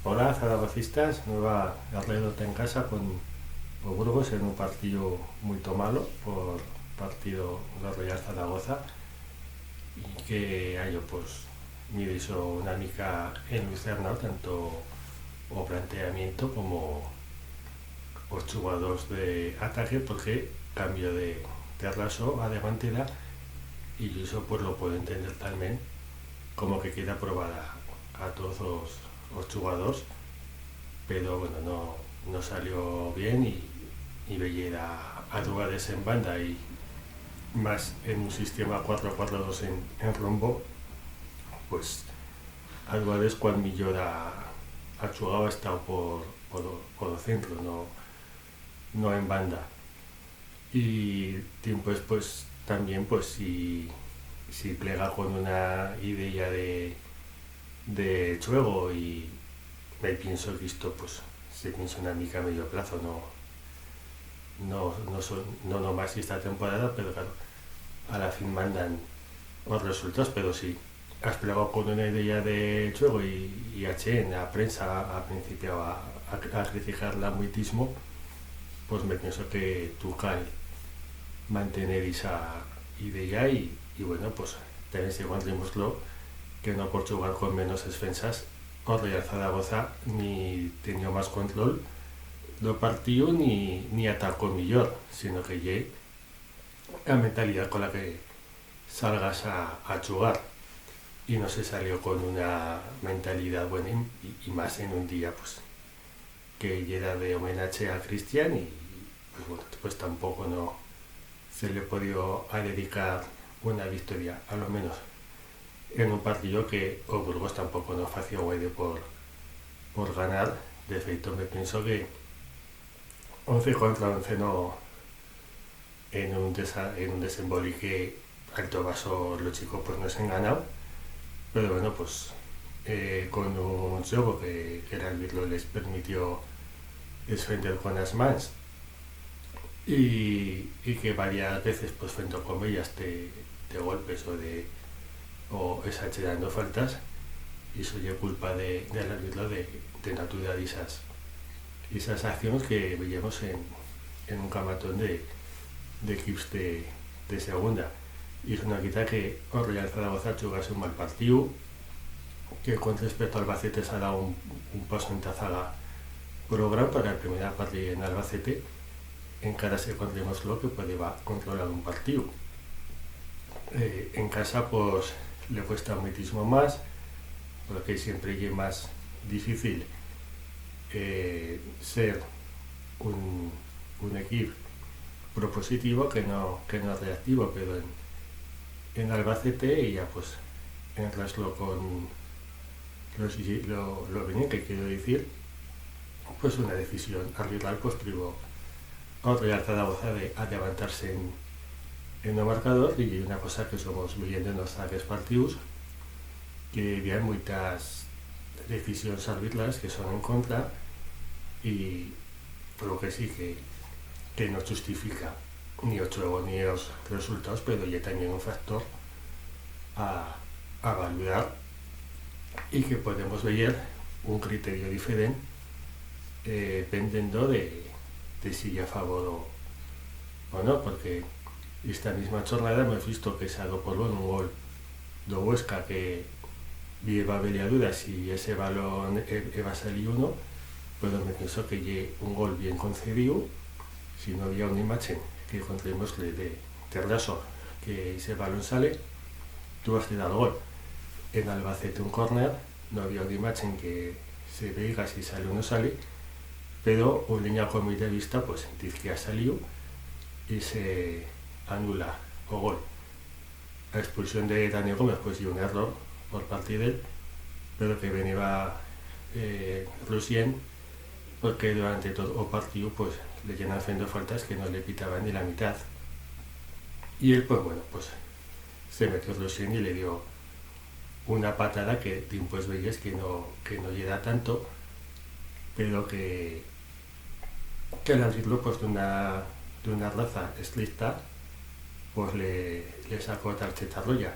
Hola, zaragocistas. Nueva derrota en casa con o Burgos en un partido muy malo por partido de Real Zaragoza y que hallo pues mi hizo una mica en Lucerna tanto o planteamiento como os jugadores de ataque porque cambio de raso a delantera y eso pues lo puedo entender también como que queda probada a todos los jugadores, pero bueno, no salió bien y veía a jugadores en banda y más en un sistema 4-4-2 en rombo, pues a jugadores cuando millor a jugado ha estado por el centro, no en banda. Y tiempo después también pues si plega con una idea de juego y me pienso que esto pues se piensa una mica a medio plazo, no nomás esta temporada, pero claro, a la fin mandan los resultados, pero si has plegado con una idea de juego y en la prensa ha principiado a criticarla muchísimo, pues me pienso que tú cal mantener esa idea y bueno, pues también si encontrémoslo que no por jugar con menos defensas o Real Zaragoza ni tenía más control do partido ni atacó mejor, sino que lle la mentalidad con la que salgas a jugar y no se salió con una mentalidad buena y más en un día pues que llega de homenaje a Cristian y pues bueno, pues tampoco no se le podido a dedicar una victoria, a lo menos en un partido que o Burgos tampoco no fació guaide por ganar. De feito me pienso que 11 contra 11 no en un desembolique alto vaso los chicos pues no se han ganado, pero bueno pues con un juego que el árbitro les permitió defender con las manos y que varias veces pues frente a comillas de golpes o exagerando faltas y eso ya culpa del árbitro de natural esas acciones que veíamos en un camatón de equipos de segunda y es una quita que el Real Zaragoza jugase un mal partido, que con respecto al Albacete se ha dado un paso en tazaga programa para la primera parte en Albacete en cara se encontremos lo que podía controlar un partido. En casa pues le cuesta muchísimo más porque siempre es más difícil ser un equipo propositivo que no reactivo, pero en Albacete ya pues entraslo con lo bien que quiero decir, pues una decisión arbitral pues privó a Real Zaragoza de levantarse en el marcador y una cosa que somos viviendo en los ataques partidos que había muchas decisiones arbitrales que son en contra y por lo que sí que no justifica ni el juego ni los resultados, pero ya también un factor a valorar y que podemos ver un criterio diferente dependiendo de si ya a favor o no, porque esta misma jornada hemos visto que se ha dado por un gol de Huesca que va a haber dudas si ese balón va a salir o no, pero me pienso que lle un gol bien concedido si no había una imagen que encontremos de raso que ese balón sale, tú vas a dar el gol. En Albacete un córner, no había una imagen que se vea si sale o no sale, pero un línea con mi de vista pues dice que ha salido y se anula o gol. La expulsión de Daniel Gómez pues y un error por parte de él, pero que venía Lucien porque durante todo el partido pues le llenan haciendo faltas que no le pitaban ni la mitad y él pues bueno pues se metió Lucien y le dio una patada que pues veías que no llega tanto, pero que el árbitro pues de una raza estricta pues le sacó tarjeta roja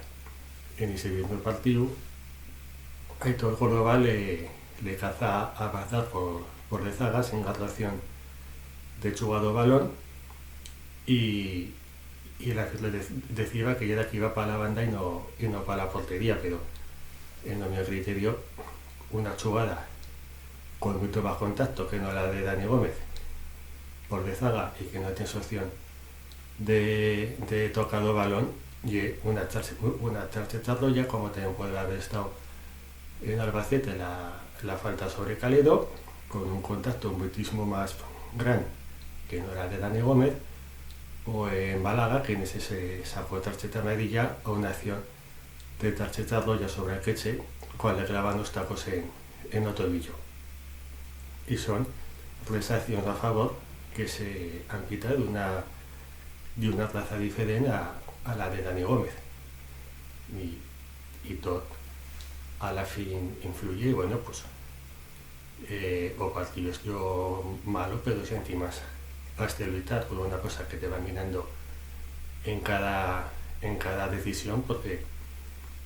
en ese mismo partido. Aitor Córdoba le caza a pasar por de zagas en relación de jugado balón y el árbitro le decía que era que iba para la banda y no para la portería, pero en mi criterio una jugada con mucho más contacto que no la de Dani Gómez por de zaga y que no tiene opción de tocado balón y una charchetado ya como también puede haber estado en Albacete la falta sobre Caledo con un contacto muchísimo más gran que no era de Dani Gómez, o en Málaga que en ese se sacó tarjeta amarilla o una acción de tarjetarlo ya sobre el queche cual le graban los tacos en otro tobillo, y son tres acciones a favor que se han quitado de una plaza diferente a la de Dani Gómez y todo a la fin influye. Bueno, pues o partidos yo malo, pero si encima hasta evitar por una cosa que te va mirando en cada decisión, porque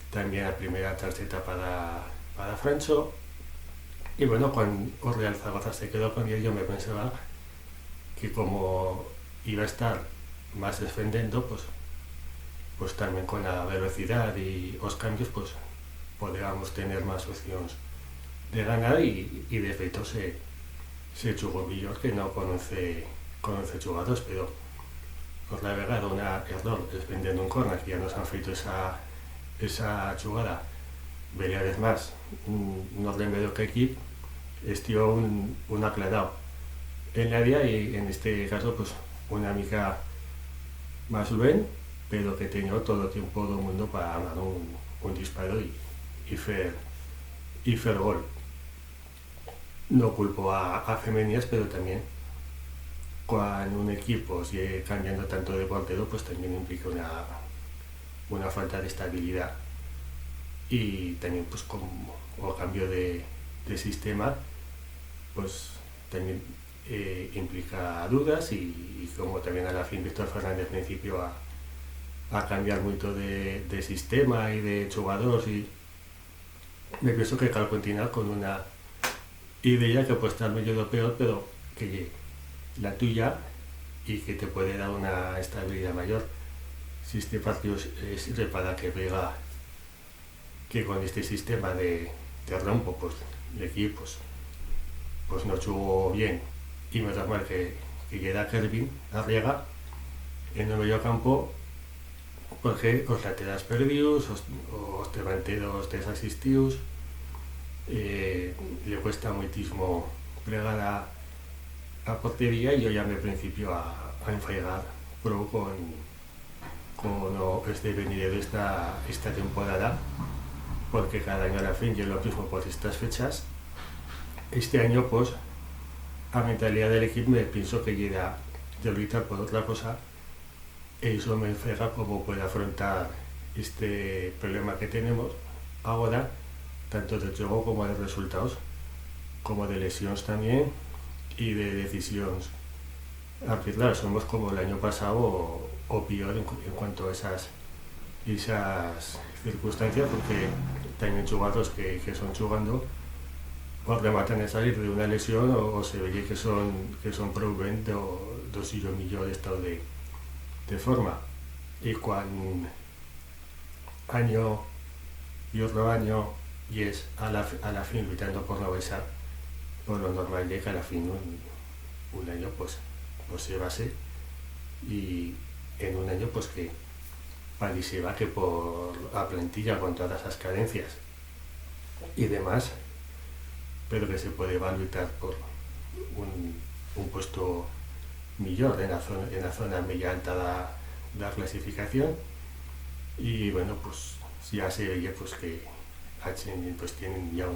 también la primera tarjeta para Francho, y bueno, cuando Real Zaragoza se quedó con él, yo me pensaba que como iba a estar más defendiendo, pues también con la velocidad y los cambios, pues podríamos tener más opciones de ganar y de hecho se jugó mejor que no conoce jugadores, pero por la verdad un error defendiendo un corner que ya nos han feito esa jugada varias veces más, no le medio que aquí estió un aclarado en la área y en este caso pues una mica más bien, pero que tenía todo el tiempo del mundo para dar un disparo y hacer gol. No culpo a Femenías, pero también cuando un equipo sigue cambiando tanto de portero, pues también implica una falta de estabilidad y también pues como o cambio de sistema, pues también implica dudas y como también a la fin Víctor Fernández principio a cambiar mucho de sistema y de jugadores, y me pienso que cal continuar con una idea que puede estar medio de peor, pero que la tuya y que te puede dar una estabilidad mayor. Si este partido sirve para que vea que con este sistema de rompo, pues el equipo pues no jugó bien, y menos mal que queda Kervin Arriaga en el medio campo, porque os laterales perdidos, os delanteros desasistidos, le cuesta muchísimo plegar a portería, y yo ya me principio a enfregar pro con este venir de esta temporada, porque cada año a la fin yo lo mismo por estas fechas. Este año pues a mentalidad del equipo me pienso que llega de luchar por otra cosa, e eso me enfrega cómo puede afrontar este problema que tenemos ahora, tanto de juego como de resultados, como de lesiones también y de decisiones arbitrales. Somos como el año pasado o peor en cuanto a esas circunstancias, porque también jugadores que son jugando o rematan a salir de una lesión o se ve que son prudentes o dosillo millón de estado de forma, y cuando año y otro año y es a la fin luchando por no besar, por lo normal llega a la fin un año pues se base, y en un año pues que pareciera que por la plantilla con todas esas carencias y demás, pero que se puede evaluar por un puesto mejor en la zona media alta de la clasificación. Y bueno, pues ya se veía pues que pues tienen ya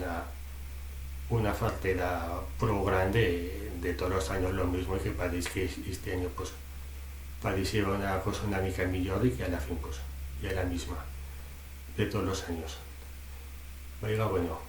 una faltera pro grande de todos los años lo mismo, y que parece que este año pues parecía una cosa una mica mejor, y que a la fin pues ya la misma de todos los años. Oiga, bueno,